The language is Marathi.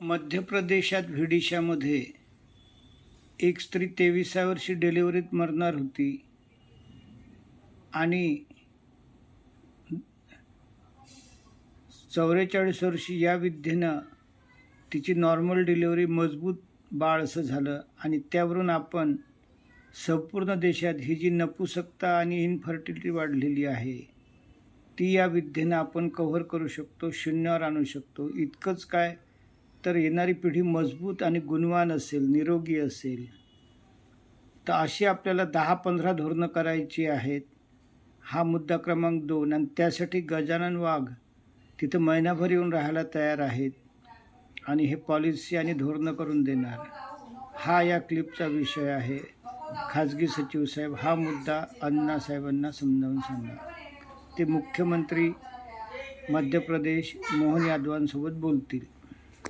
मध्य प्रदेशात विदिशामध्ये एक स्त्री 23व्या वर्षी डिलिव्हरीत मरणार होती आणि 44 वर्षी या विद्येनं तिची नॉर्मल डिलिव्हरी मजबूत बाळ असं झालं आणि त्यावरून आपण संपूर्ण देशात ही जी नपुसकता आणि इन्फर्टिलिटी वाढलेली आहे ती या विद्येनं आपण कव्हर करू शकतो, शून्यावर आणू शकतो. इतकंच काय तर येणारी पिढी मजबूत आणि गुणवान असेल, निरोगी असेल. तर अशी आपल्याला 10-15 धोरणं करायची आहेत. हा मुद्दा क्रमांक 2. आणि त्यासाठी गजानन वाघ तिथं महिनाभर येऊन राहायला तयार आहेत आणि हे पॉलिसी आणि धोरणं करून देणार. हा या क्लिपचा विषय आहे. खाजगी सचिव साहेब हा मुद्दा अण्णासाहेबांना समजावून सांगा. ते मुख्यमंत्री मध्य प्रदेश मोहन यादवांसोबत बोलतील.